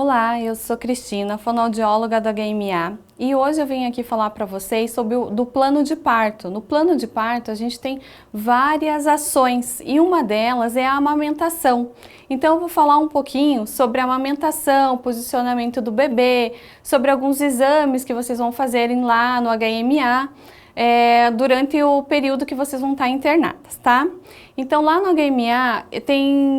Olá, eu sou Cristina, fonoaudióloga da HMA, e hoje eu vim aqui falar para vocês sobre do plano de parto. No plano de parto a gente tem várias ações e uma delas é a amamentação. Então eu vou falar um pouquinho sobre a amamentação, posicionamento do bebê, sobre alguns exames que vocês vão fazerem lá no HMA durante o período que vocês vão estar internadas, tá? Então lá no HMA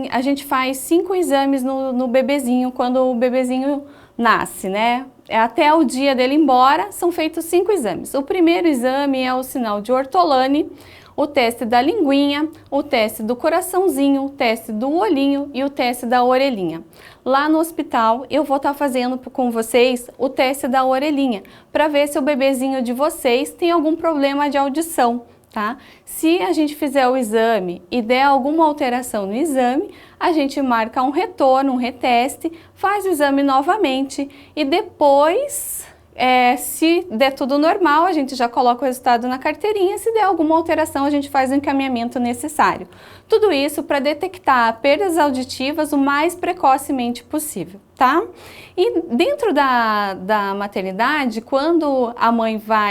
a gente faz 5 exames no bebezinho, quando o bebezinho nasce, né? Até o dia dele ir embora, são feitos 5 exames. O primeiro exame é o sinal de Ortolani, o teste da linguinha, o teste do coraçãozinho, o teste do olhinho e o teste da orelhinha. Lá no hospital eu vou estar fazendo com vocês o teste da orelhinha, para ver se o bebezinho de vocês tem algum problema de audição. Tá? Se a gente fizer o exame e der alguma alteração no exame, a gente marca um retorno, um reteste, faz o exame novamente e depois, se der tudo normal, a gente já coloca o resultado na carteirinha. Se der alguma alteração, a gente faz o encaminhamento necessário. Tudo isso para detectar perdas auditivas o mais precocemente possível, tá? E dentro da maternidade, quando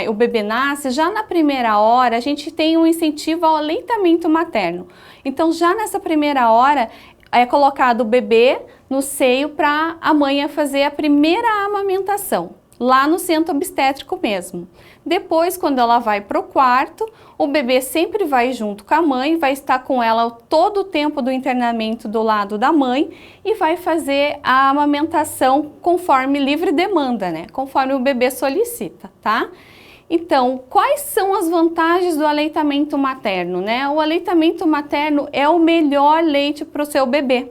o bebê nasce, já na primeira hora, a gente tem um incentivo ao aleitamento materno. Então, já nessa primeira hora, é colocado o bebê no seio para a mãe fazer a primeira amamentação, lá no centro obstétrico mesmo. Depois, quando ela vai para o quarto, o bebê sempre vai junto com a mãe, vai estar com ela todo o tempo do internamento do lado da mãe e vai fazer a amamentação conforme livre demanda, né? Conforme o bebê solicita, tá? Então, quais são as vantagens do aleitamento materno, né? O aleitamento materno é o melhor leite para o seu bebê,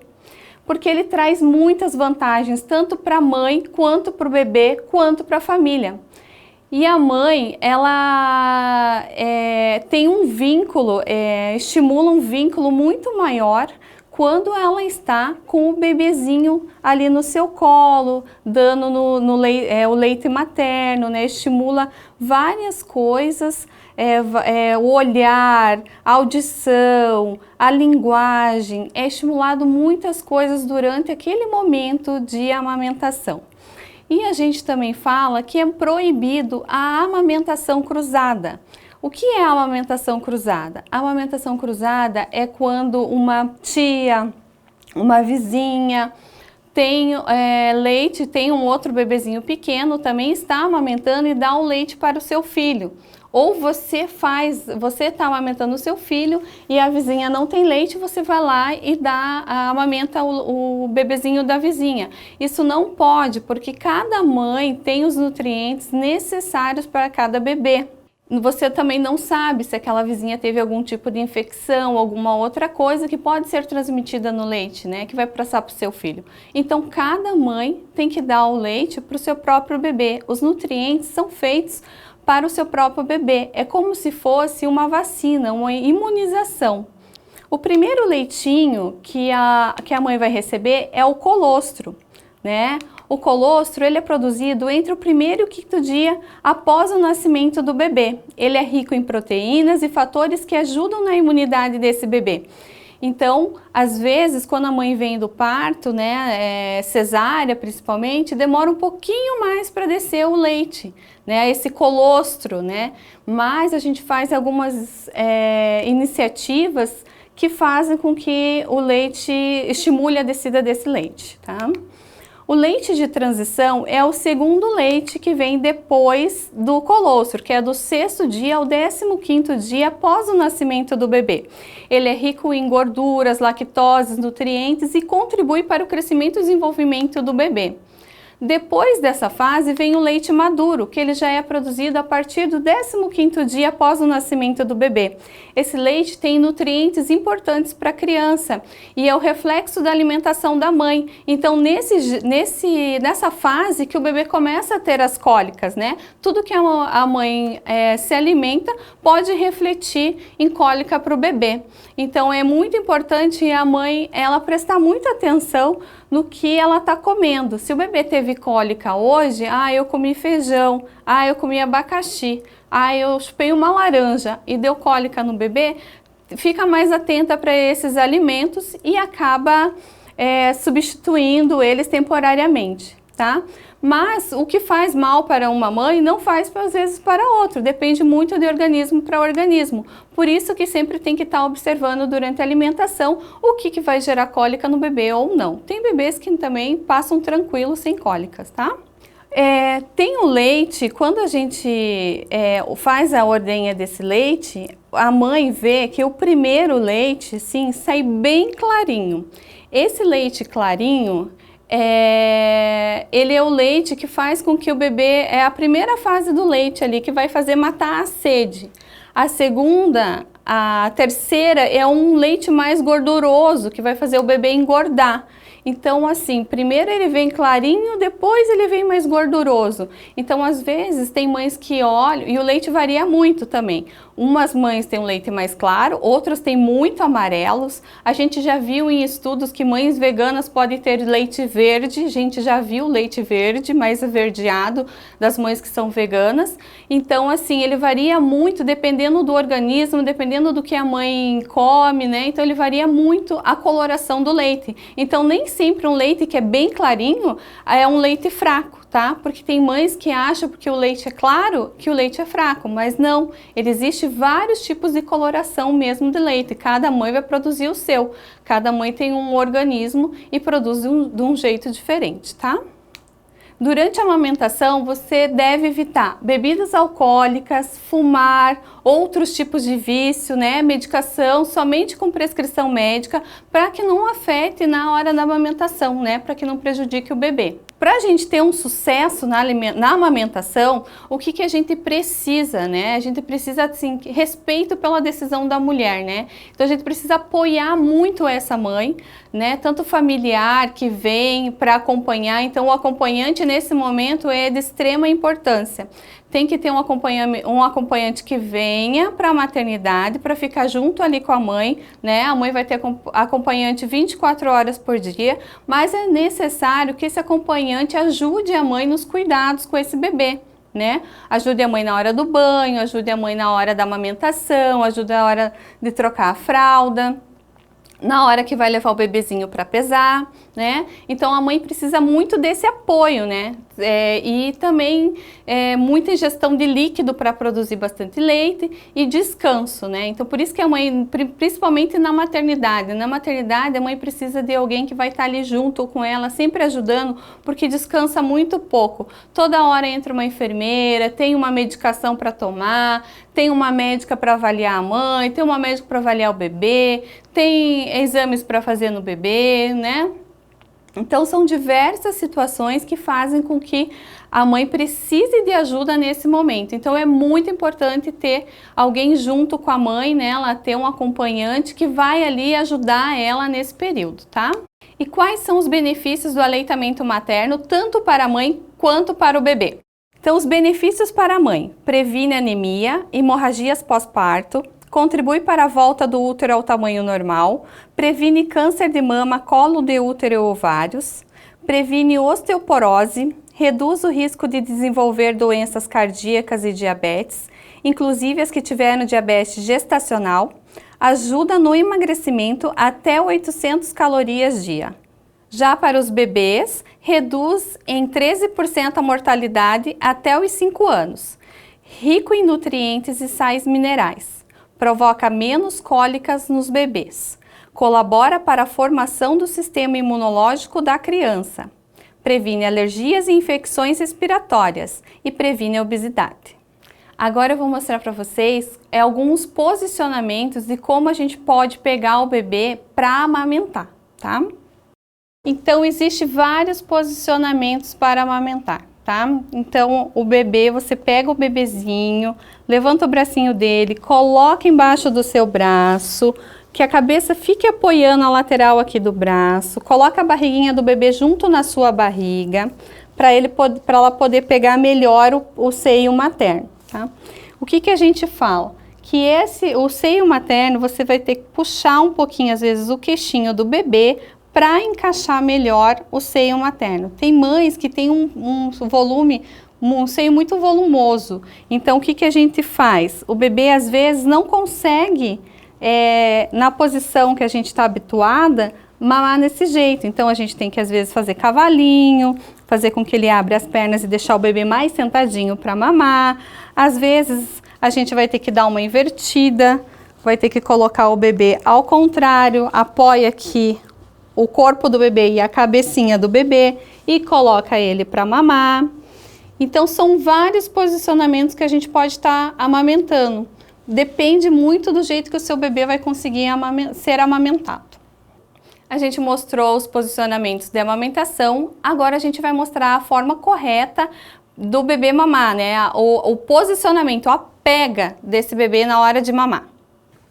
porque ele traz muitas vantagens, tanto para a mãe, quanto para o bebê, quanto para a família. E a mãe, ela tem um vínculo, estimula um vínculo muito maior quando ela está com o bebezinho ali no seu colo, dando o leite materno, né? Estimula várias coisas, o olhar, a audição, a linguagem, é estimulado muitas coisas durante aquele momento de amamentação. E a gente também fala que é proibido a amamentação cruzada. O que é a amamentação cruzada? A amamentação cruzada é quando uma tia, uma vizinha tem leite, tem um outro bebezinho pequeno, também está amamentando e dá o leite para o seu filho. Ou você está amamentando o seu filho e a vizinha não tem leite, você vai lá e amamenta o bebezinho da vizinha. Isso não pode, porque cada mãe tem os nutrientes necessários para cada bebê. Você também não sabe se aquela vizinha teve algum tipo de infecção, alguma outra coisa que pode ser transmitida no leite, né? Que vai passar para o seu filho. Então, cada mãe tem que dar o leite para o seu próprio bebê. Os nutrientes são feitos para o seu próprio bebê. É como se fosse uma vacina, uma imunização. O primeiro leitinho que a mãe vai receber é o colostro, né? O colostro, ele é produzido entre o primeiro e o 5º dia após o nascimento do bebê. Ele é rico em proteínas e fatores que ajudam na imunidade desse bebê. Então, às vezes, quando a mãe vem do parto, né, cesárea principalmente, demora um pouquinho mais para descer o leite, né, esse colostro, né? Mas a gente faz algumas iniciativas que fazem com que o leite estimule a descida desse leite, tá? O leite de transição é o segundo leite que vem depois do colostro, que é do 6º dia ao 15º dia após o nascimento do bebê. Ele é rico em gorduras, lactoses, nutrientes e contribui para o crescimento e desenvolvimento do bebê. Depois dessa fase vem o leite maduro, que ele já é produzido a partir do 15º dia após o nascimento do bebê. Esse leite tem nutrientes importantes para a criança e é o reflexo da alimentação da mãe. Então, nessa fase que o bebê começa a ter as cólicas, né? Tudo que a mãe se alimenta pode refletir em cólica para o bebê. Então, é muito importante a mãe prestar muita atenção no que ela está comendo. Se o bebê teve cólica hoje, eu comi feijão, eu comi abacaxi, eu chupei uma laranja e deu cólica no bebê, fica mais atenta para esses alimentos e acaba substituindo eles temporariamente, tá? Mas o que faz mal para uma mãe não faz às vezes para outra, depende muito de organismo para organismo. Por isso que sempre tem que estar observando durante a alimentação o que vai gerar cólica no bebê ou não. Tem bebês que também passam tranquilos sem cólicas, tá? Tem o leite, quando a gente faz a ordenha desse leite, a mãe vê que o primeiro leite, sim, sai bem clarinho. Esse leite clarinho, ele é o leite que faz com que o bebê, é a primeira fase do leite ali, que vai fazer matar a sede. A segunda, a terceira é um leite mais gorduroso, que vai fazer o bebê engordar. Então, assim, primeiro ele vem clarinho, depois ele vem mais gorduroso. Então, às vezes, tem mães que olham, e o leite varia muito também. Umas mães têm um leite mais claro, outras têm muito amarelos. A gente já viu em estudos que mães veganas podem ter leite verde. A gente já viu leite verde, mais averdeado, das mães que são veganas. Então, assim, ele varia muito dependendo do organismo, dependendo do que a mãe come, né? Então, ele varia muito a coloração do leite. Então, nem sempre um leite que é bem clarinho é um leite fraco, tá? Porque tem mães que acham porque o leite é claro que o leite é fraco, mas não. Existe vários tipos de coloração mesmo de leite. Cada mãe vai produzir o seu. Cada mãe tem um organismo e produz de um jeito diferente, tá? Durante a amamentação, você deve evitar bebidas alcoólicas, fumar, outros tipos de vício, né? Medicação somente com prescrição médica, para que não afete na hora da amamentação, né? Para que não prejudique o bebê. Para a gente ter um sucesso na amamentação, o que a gente precisa, né? A gente precisa, assim, respeito pela decisão da mulher, né? Então a gente precisa apoiar muito essa mãe, né? Tanto familiar que vem para acompanhar. Então o acompanhante nesse momento é de extrema importância. Tem que ter um acompanhante que venha para a maternidade para ficar junto ali com a mãe, né? A mãe vai ter acompanhante 24 horas por dia, mas é necessário que esse acompanhante ajude a mãe nos cuidados com esse bebê, né? Ajude a mãe na hora do banho, ajude a mãe na hora da amamentação, ajude na hora de trocar a fralda, na hora que vai levar o bebezinho para pesar, né? Então a mãe precisa muito desse apoio, né? E também muita ingestão de líquido para produzir bastante leite e descanso, né? Então por isso que a mãe, principalmente na maternidade, a mãe precisa de alguém que vai estar ali junto com ela, sempre ajudando, porque descansa muito pouco. Toda hora entra uma enfermeira, tem uma medicação para tomar, tem uma médica para avaliar a mãe, tem uma médica para avaliar o bebê, tem exames para fazer no bebê, né? Então são diversas situações que fazem com que a mãe precise de ajuda nesse momento. Então é muito importante ter alguém junto com a mãe, né? Ela ter um acompanhante que vai ali ajudar ela nesse período, tá? E quais são os benefícios do aleitamento materno, tanto para a mãe quanto para o bebê? Então os benefícios para a mãe: previne anemia, hemorragias pós-parto, contribui para a volta do útero ao tamanho normal, previne câncer de mama, colo de útero e ovários, previne osteoporose, reduz o risco de desenvolver doenças cardíacas e diabetes, inclusive as que tiveram diabetes gestacional, ajuda no emagrecimento até 800 calorias dia. Já para os bebês, reduz em 13% a mortalidade até os 5 anos, rico em nutrientes e sais minerais. Provoca menos cólicas nos bebês, colabora para a formação do sistema imunológico da criança, previne alergias e infecções respiratórias e previne a obesidade. Agora eu vou mostrar para vocês alguns posicionamentos de como a gente pode pegar o bebê para amamentar, tá? Então, existem vários posicionamentos para amamentar, tá? Então, o bebê, você pega o bebezinho, levanta o bracinho dele, coloca embaixo do seu braço, que a cabeça fique apoiando a lateral aqui do braço, coloca a barriguinha do bebê junto na sua barriga, para ela poder pegar melhor o seio materno, tá? O que a gente fala? Que o seio materno, você vai ter que puxar um pouquinho, às vezes, o queixinho do bebê, para encaixar melhor o seio materno. Tem mães que têm um seio muito volumoso. Então, o que a gente faz? O bebê, às vezes, não consegue, na posição que a gente está habituada, mamar desse jeito. Então a gente tem que às vezes fazer cavalinho, fazer com que ele abra as pernas e deixar o bebê mais sentadinho para mamar. Às vezes a gente vai ter que dar uma invertida, vai ter que colocar o bebê ao contrário, apoia aqui o corpo do bebê e a cabecinha do bebê e coloca ele para mamar. Então são vários posicionamentos que a gente pode estar amamentando. Depende muito do jeito que o seu bebê vai conseguir ser amamentado. A gente mostrou os posicionamentos de amamentação, agora a gente vai mostrar a forma correta do bebê mamar, né? O posicionamento, a pega desse bebê na hora de mamar.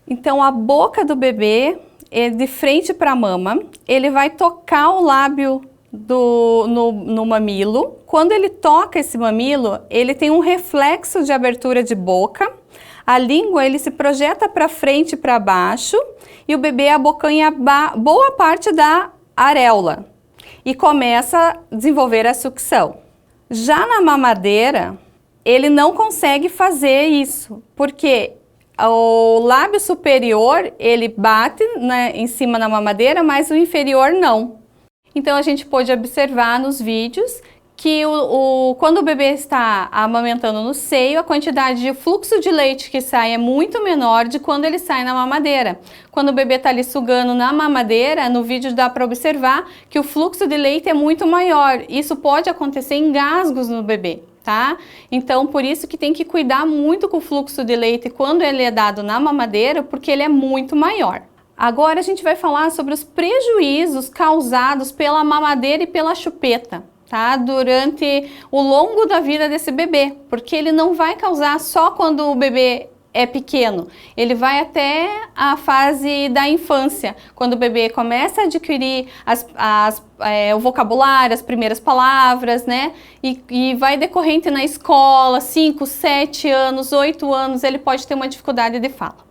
Então a boca do bebê é de frente para a mama, ele vai tocar o lábio no mamilo. Quando ele toca esse mamilo, ele tem um reflexo de abertura de boca. A língua ele se projeta para frente e para baixo e o bebê abocanha boa parte da areola e começa a desenvolver a sucção. Já na mamadeira, ele não consegue fazer isso, porque o lábio superior ele bate, né, em cima da mamadeira, mas o inferior não. Então a gente pode observar nos vídeos que quando o bebê está amamentando no seio, a quantidade de fluxo de leite que sai é muito menor de quando ele sai na mamadeira. Quando o bebê está ali sugando na mamadeira, no vídeo dá para observar que o fluxo de leite é muito maior. Isso pode acontecer em engasgos no bebê, tá? Então, por isso que tem que cuidar muito com o fluxo de leite quando ele é dado na mamadeira, porque ele é muito maior. Agora a gente vai falar sobre os prejuízos causados pela mamadeira e pela chupeta, tá? Durante o longo da vida desse bebê, porque ele não vai causar só quando o bebê é pequeno, ele vai até a fase da infância, quando o bebê começa a adquirir o vocabulário, as primeiras palavras, né? E vai decorrente na escola, 5, 7 anos, 8 anos, ele pode ter uma dificuldade de fala.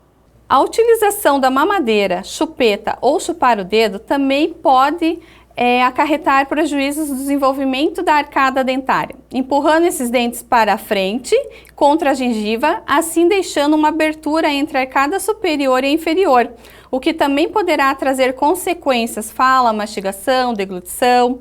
A utilização da mamadeira, chupeta ou chupar o dedo também pode acarretar prejuízos no desenvolvimento da arcada dentária, empurrando esses dentes para a frente contra a gengiva, assim deixando uma abertura entre a arcada superior e inferior, o que também poderá trazer consequências, fala, mastigação, deglutição.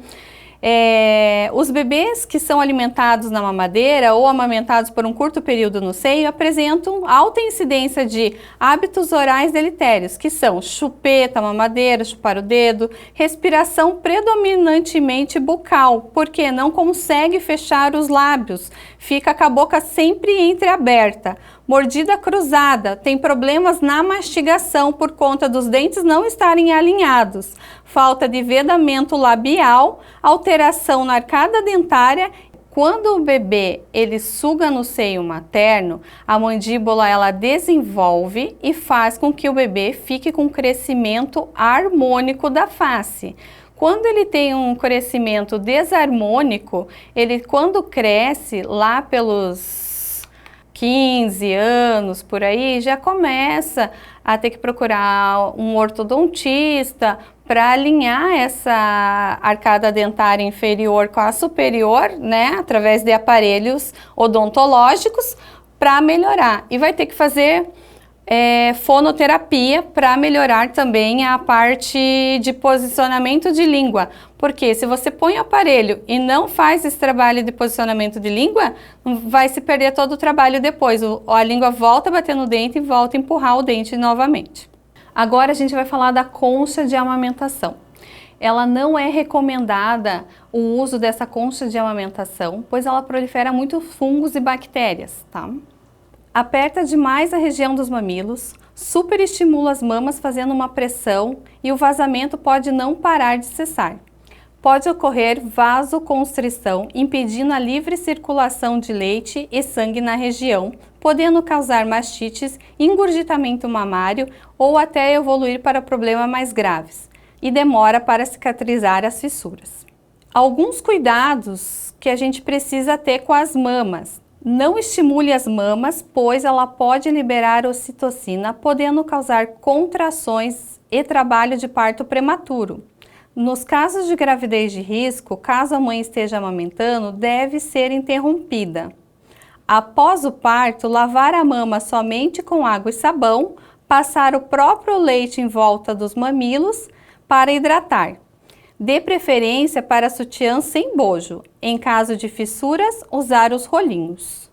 Os bebês que são alimentados na mamadeira ou amamentados por um curto período no seio apresentam alta incidência de hábitos orais deletérios, que são chupeta, mamadeira, chupar o dedo, respiração predominantemente bucal, porque não consegue fechar os lábios, fica com a boca sempre entreaberta. Mordida cruzada, tem problemas na mastigação por conta dos dentes não estarem alinhados, falta de vedamento labial, alteração na arcada dentária. Quando o bebê ele suga no seio materno, a mandíbula ela desenvolve e faz com que o bebê fique com crescimento harmônico da face. Quando ele tem um crescimento desarmônico, ele quando cresce lá pelos 15 anos, por aí, já começa a ter que procurar um ortodontista para alinhar essa arcada dentária inferior com a superior, né, através de aparelhos odontológicos para melhorar. E vai ter que fazer fonoterapia para melhorar também a parte de posicionamento de língua. Porque se você põe o aparelho e não faz esse trabalho de posicionamento de língua, vai se perder todo o trabalho depois. A língua volta a bater no dente e volta a empurrar o dente novamente. Agora a gente vai falar da concha de amamentação. Ela não é recomendada o uso dessa concha de amamentação, pois ela prolifera muito fungos e bactérias, tá? Aperta demais a região dos mamilos, superestimula as mamas fazendo uma pressão e o vazamento pode não parar de cessar. Pode ocorrer vasoconstrição, impedindo a livre circulação de leite e sangue na região, podendo causar mastites, engurgitamento mamário ou até evoluir para problemas mais graves, e demora para cicatrizar as fissuras. Alguns cuidados que a gente precisa ter com as mamas. Não estimule as mamas, pois ela pode liberar ocitocina, podendo causar contrações e trabalho de parto prematuro. Nos casos de gravidez de risco, caso a mãe esteja amamentando, deve ser interrompida. Após o parto, lavar a mama somente com água e sabão, passar o próprio leite em volta dos mamilos, para hidratar. Dê preferência para sutiã sem bojo. Em caso de fissuras, usar os rolinhos.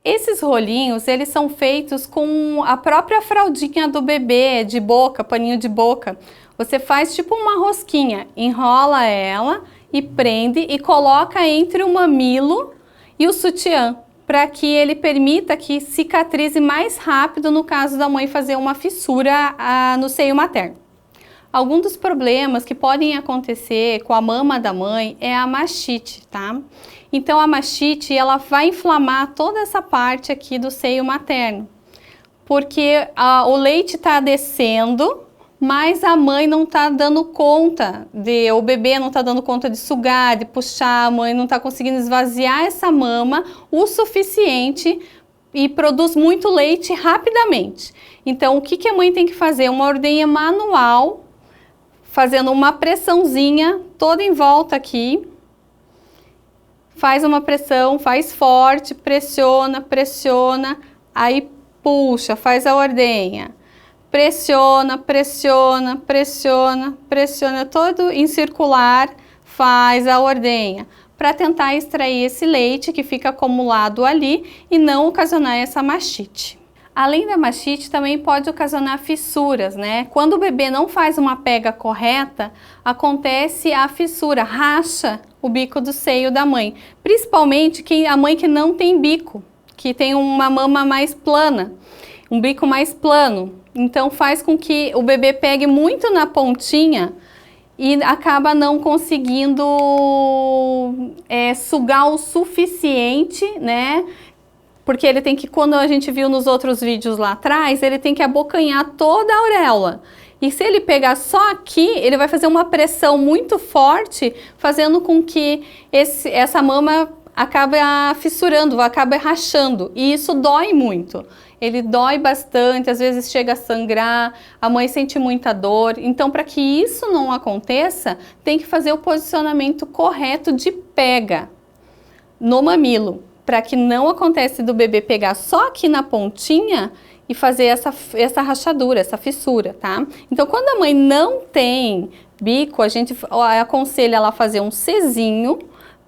Esses rolinhos, eles são feitos com a própria fraldinha do bebê, de boca, paninho de boca. Você faz tipo uma rosquinha, enrola ela e prende e coloca entre o mamilo e o sutiã, para que ele permita que cicatrize mais rápido no caso da mãe fazer uma fissura no seio materno. Alguns dos problemas que podem acontecer com a mama da mãe é a mastite, tá? Então a mastite, ela vai inflamar toda essa parte aqui do seio materno, porque o leite está descendo, mas a mãe não está dando conta, o bebê não está dando conta de sugar, de puxar, a mãe não está conseguindo esvaziar essa mama o suficiente e produz muito leite rapidamente. Então o que a mãe tem que fazer? Uma ordenha manual, fazendo uma pressãozinha toda em volta aqui. Faz uma pressão, faz forte, pressiona, pressiona, aí puxa, faz a ordenha. Pressiona, pressiona, pressiona, pressiona, todo em circular, faz a ordenha, para tentar extrair esse leite que fica acumulado ali e não ocasionar essa mastite. Além da mastite, também pode ocasionar fissuras, né? Quando o bebê não faz uma pega correta, acontece a fissura, racha o bico do seio da mãe. Principalmente a mãe que não tem bico, que tem uma mama mais plana, um bico mais plano. Então faz com que o bebê pegue muito na pontinha e acaba não conseguindo sugar o suficiente, né? Porque ele tem que, quando a gente viu nos outros vídeos lá atrás, ele tem que abocanhar toda a auréola. E se ele pegar só aqui, ele vai fazer uma pressão muito forte, fazendo com que essa mama acabe fissurando, acabe rachando. E isso dói muito. Ele dói bastante, às vezes chega a sangrar, a mãe sente muita dor. Então, para que isso não aconteça, tem que fazer o posicionamento correto de pega no mamilo, para que não aconteça do bebê pegar só aqui na pontinha e fazer essa rachadura, essa fissura, tá? Então, quando a mãe não tem bico, a gente aconselha ela a fazer um Czinho,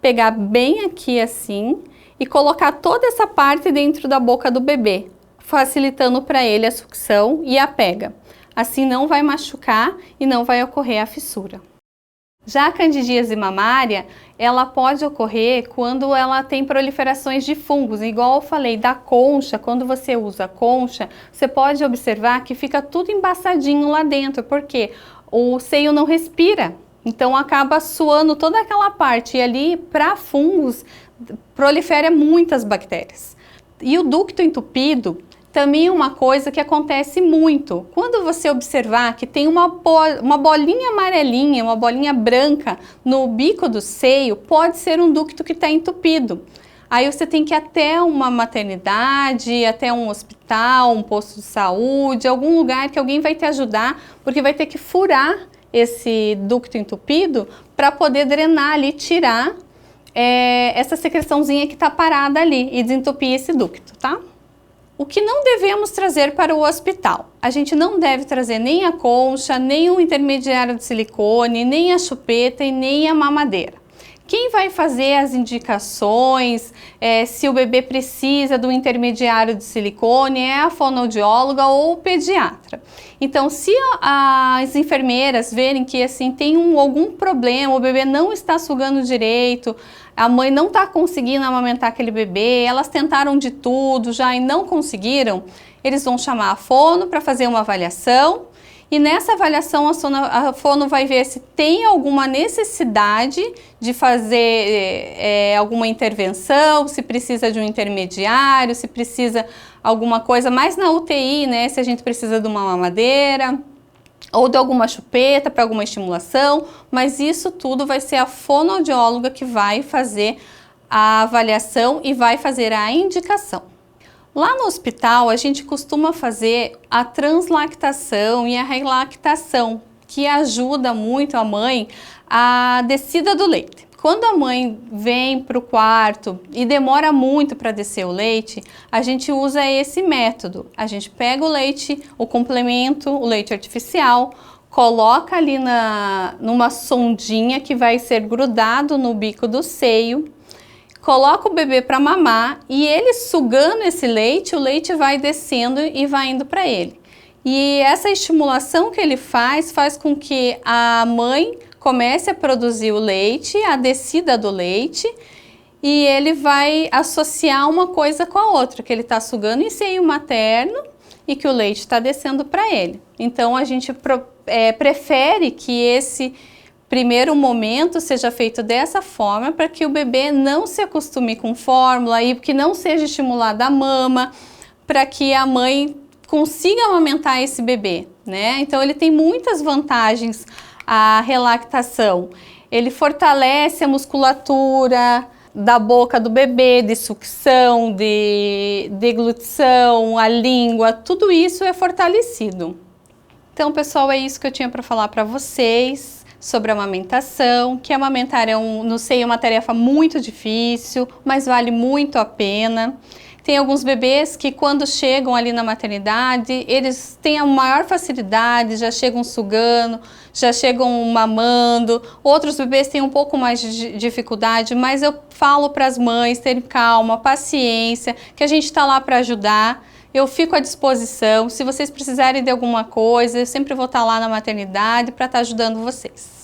pegar bem aqui assim e colocar toda essa parte dentro da boca do bebê, facilitando para ele a sucção e a pega. Assim não vai machucar e não vai ocorrer a fissura. Já a candidíase mamária, ela pode ocorrer quando ela tem proliferações de fungos. Igual eu falei da concha, quando você usa a concha, você pode observar que fica tudo embaçadinho lá dentro, porque o seio não respira. Então acaba suando toda aquela parte e ali, para fungos, prolifera muitas bactérias. E o ducto entupido também é uma coisa que acontece muito. Quando você observar que tem uma bolinha amarelinha, uma bolinha branca no bico do seio, pode ser um ducto que está entupido. Aí você tem que ir até uma maternidade, até um hospital, um posto de saúde, algum lugar que alguém vai te ajudar, porque vai ter que furar esse ducto entupido para poder drenar ali, tirar essa secreçãozinha que está parada ali e desentupir esse ducto, tá? O que não devemos trazer para o hospital? A gente não deve trazer nem a concha, nem o intermediário de silicone, nem a chupeta e nem a mamadeira. Quem vai fazer as indicações, se o bebê precisa do intermediário de silicone, é a fonoaudióloga ou o pediatra. Então, se as enfermeiras verem que assim tem algum problema, o bebê não está sugando direito, a mãe não está conseguindo amamentar aquele bebê, elas tentaram de tudo já e não conseguiram, eles vão chamar a fono para fazer uma avaliação. E nessa avaliação a fono vai ver se tem alguma necessidade de fazer alguma intervenção, se precisa de um intermediário, se precisa alguma coisa mais na UTI, né? Se a gente precisa de uma mamadeira ou de alguma chupeta para alguma estimulação, mas isso tudo vai ser a fonoaudióloga que vai fazer a avaliação e vai fazer a indicação. Lá no hospital, a gente costuma fazer a translactação e a relactação, que ajuda muito a mãe a descida do leite. Quando a mãe vem para o quarto e demora muito para descer o leite, a gente usa esse método. A gente pega o leite, o complemento, o leite artificial, coloca ali numa sondinha que vai ser grudado no bico do seio, coloca o bebê para mamar e ele sugando esse leite, o leite vai descendo e vai indo para ele. E essa estimulação que ele faz com que a mãe comece a produzir o leite, a descida do leite, e ele vai associar uma coisa com a outra, que ele está sugando em seio materno e que o leite está descendo para ele. Então a gente prefere que esse primeiro momento seja feito dessa forma para que o bebê não se acostume com fórmula e que não seja estimulada a mama, para que a mãe consiga amamentar esse bebê, né? Então ele tem muitas vantagens a relactação. Ele fortalece a musculatura da boca do bebê, de sucção, de deglutição, a língua, tudo isso é fortalecido. Então, pessoal, é isso que eu tinha para falar para vocês sobre a amamentação, que amamentar no seio é uma tarefa muito difícil, mas vale muito a pena. Tem alguns bebês que quando chegam ali na maternidade, eles têm a maior facilidade, já chegam sugando, já chegam mamando. Outros bebês têm um pouco mais de dificuldade, mas eu falo para as mães terem calma, paciência, que a gente está lá para ajudar. Eu fico à disposição. Se vocês precisarem de alguma coisa, eu sempre vou estar lá na maternidade para estar ajudando vocês.